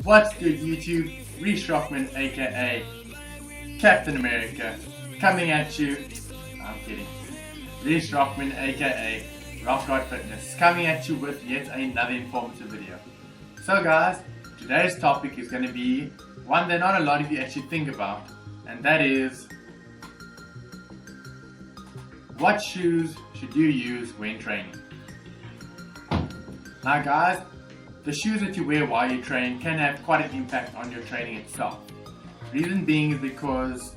What's good YouTube? Roshe Runs, aka Captain America, coming at you. I'm kidding. Roshe Runs, aka Rock God Fitness, coming at you with yet another informative video. So guys, today's topic is going to be one that not a lot of you actually think about, and that is, what shoes should you use when training? Now guys, the shoes that you wear while you train can have quite an impact on your training itself. Reason being is because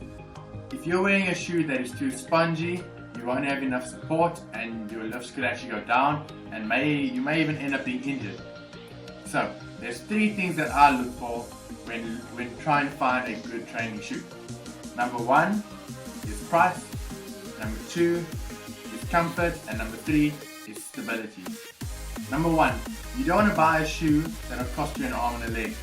if you're wearing a shoe that is too spongy, you won't have enough support and your lifts could actually go down and you may even end up being injured. So there's three things that I look for when trying to find a good training shoe. Number one is price, number two is comfort, and number three is stability. Number one, you don't want to buy a shoe that will cost you an arm and a leg.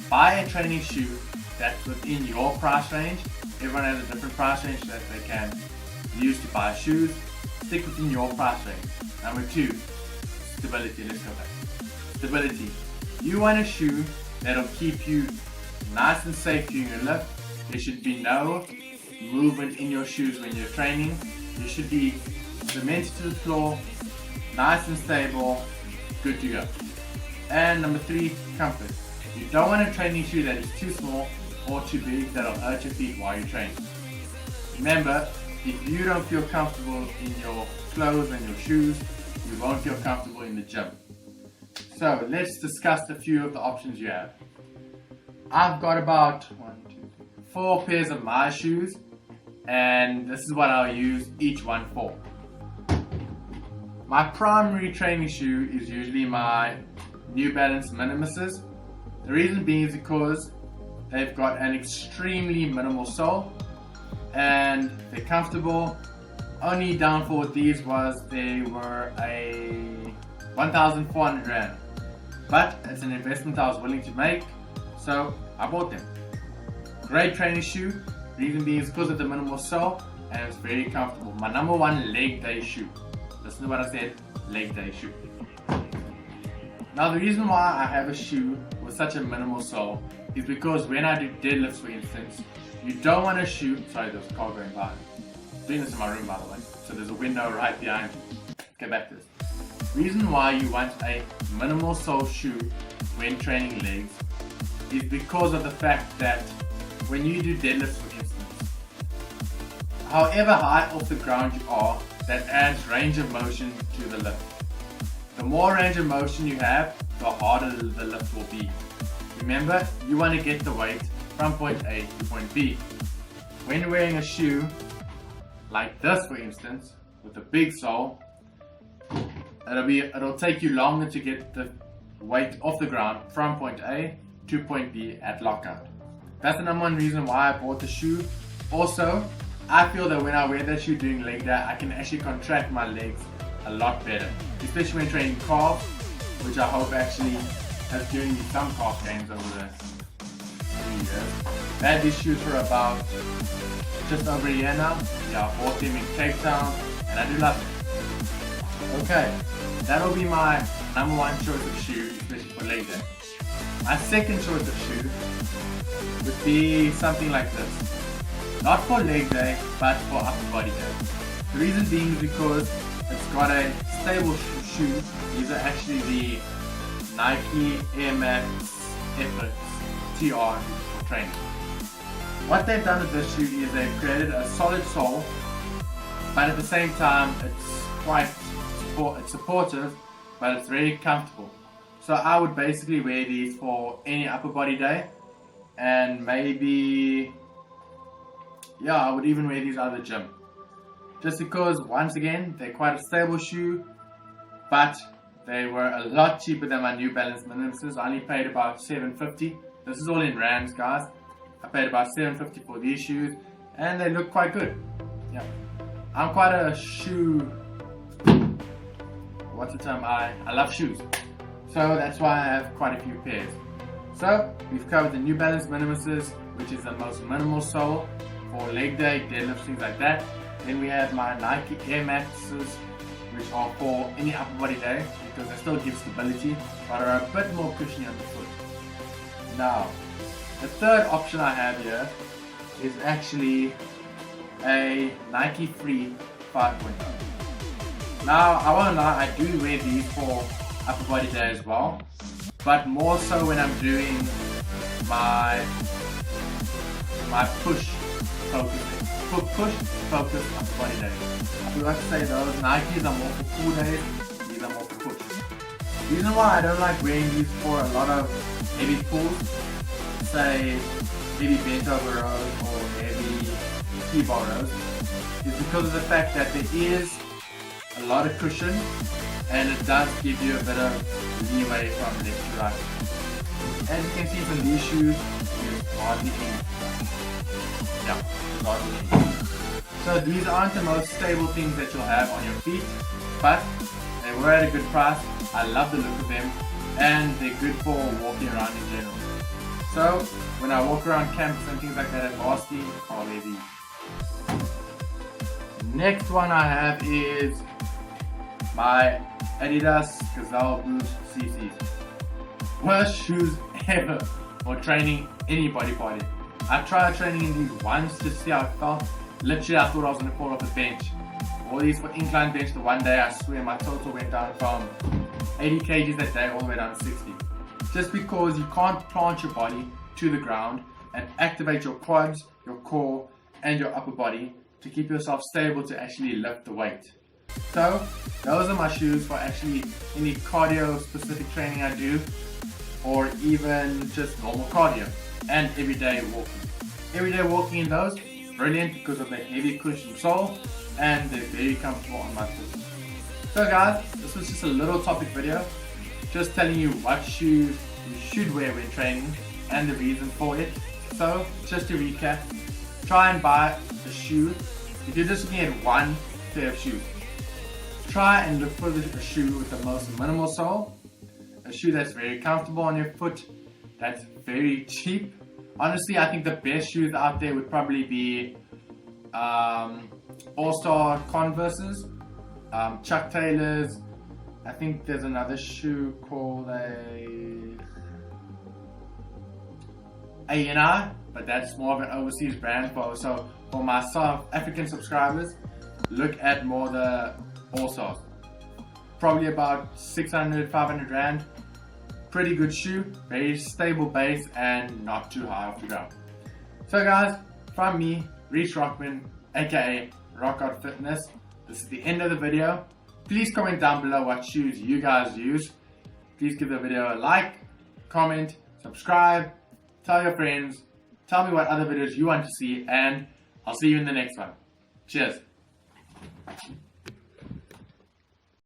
Buy a training shoe that's within your price range. Everyone has a different price range that they can use to buy shoes. Stick within your price range. Number two, stability. Let's go back. Stability. You want a shoe that'll keep you nice and safe during your lift. There should be no movement in your shoes when you're training. You should be cemented to the floor, nice and stable, good to go. And number three, comfort. You don't want a training shoe that is too small or too big that'll hurt your feet while you're training. Remember, if you don't feel comfortable in your clothes and your shoes, you won't feel comfortable in the gym. So let's discuss a few of the options you have. I've got about 4 pairs of my shoes, and this is what I'll use each one for. My primary training shoe is usually my New Balance Minimuses. The reason being is because they've got an extremely minimal sole and they're comfortable. Only downfall with these was they were a 1,400 Rand. But it's an investment I was willing to make, so I bought them. Great training shoe. Reason being is because of the minimal sole and it's very comfortable. My number one leg day shoe. Listen to what I said, leg day shoe. Now the reason why I have a shoe with such a minimal sole is because when I do deadlifts, for instance, you don't want a shoe, sorry there's a car going by. I'm doing this in my room by the way, so there's a window right behind me. Let's get back to this. Reason why you want a minimal sole shoe when training legs is because of the fact that when you do deadlifts, for instance, however high off the ground you are, that adds range of motion to the lift. The more range of motion you have, the harder the lift will be. Remember, you want to get the weight from point A to point B. When wearing a shoe like this, for instance, with a big sole, it'll take you longer to get the weight off the ground from point A to point B at lockout. That's the number one reason why I bought the shoe. Also, I feel that when I wear that shoe during leg day, I can actually contract my legs a lot better, especially when training calves, which I hope actually has given me some calf gains over the 3 years. I had these shoes for about just over a year now. Yeah, I bought them in Cape Town and I do love them. Okay, that'll be my number one choice of shoe, especially for leg day. My second choice of shoe would be something like this. Not for leg day, but for upper body day. The reason being is because it's got a stable shoe. These are actually the Nike Air Max Efforts TR for training. What they've done with this shoe is they've created a solid sole, but at the same time it's supportive, but it's very comfortable. So I would basically wear these for any upper body day, and maybe I would even wear these out of the gym. Just because, once again, they're quite a stable shoe, but they were a lot cheaper than my New Balance Minimuses. I only paid about $750. This is all in rands, guys. I paid about $750 for these shoes, and they look quite good. Yeah, I'm quite a shoe. What's the term? I love shoes, so that's why I have quite a few pairs. So we've covered the New Balance Minimuses, which is the most minimal sole for leg day, deadlifts, things like that. Then we have my Nike Air Maxes, which are for any upper body day because they still give stability but are a bit more cushiony on the foot. Now, the third option I have here is actually a Nike Free 5.0. Now, I won't lie, I do wear these for upper body day as well, but more so when I'm doing my push focusing. Push focus upper body day. I would like to say those Nikes are more for pull days, these are more for push. The reason why I don't like wearing these for a lot of heavy pulls, say heavy bent over rows or heavy keyboard rows, is because of the fact that there is a lot of cushion and it does give you a bit of leeway from left to right. As you can see from these shoes, there's hardly any. Yeah, there's hardly any. So these aren't the most stable things that you'll have on your feet, but they were at a good price. I love the look of them and they're good for walking around in general. So when I walk around campus and things like that at varsity, I'll wear these. Next one I have is my Adidas Gazelle Boost CCs. Worst shoes ever for training any body party. I tried training in these once to see how it felt. Literally I thought I was going to fall off the bench. All these for incline bench, the one day I swear my total went down from 80 kgs that day all the way down to 60. Just because you can't plant your body to the ground and activate your quads, your core and your upper body to keep yourself stable to actually lift the weight. So those are my shoes for actually any cardio specific training I do, or even just normal cardio and everyday walking. Everyday walking in those, brilliant because of the heavy cushion sole and they're very comfortable on my foot. So guys, this was just a little topic video, just telling you what shoes you should wear when training and the reason for it. So just to recap, try and buy a shoe. If you're just looking at one pair of shoes, try and look for a shoe with the most minimal sole, a shoe that's very comfortable on your foot, that's very cheap. Honestly, I think the best shoes out there would probably be All Star Converses, Chuck Taylors. I think there's another shoe called A&I, but that's more of an overseas brand. So for my South African subscribers, look at more the All Stars. Probably about 600, 500 Rand. Pretty good shoe, very stable base and not too high off the ground. So guys, from me, Reece Rockman, aka Rockout Fitness, this is the end of the video. Please comment down below what shoes you guys use. Please give the video a like, comment, subscribe, tell your friends, tell me what other videos you want to see, and I'll see you in the next one. Cheers.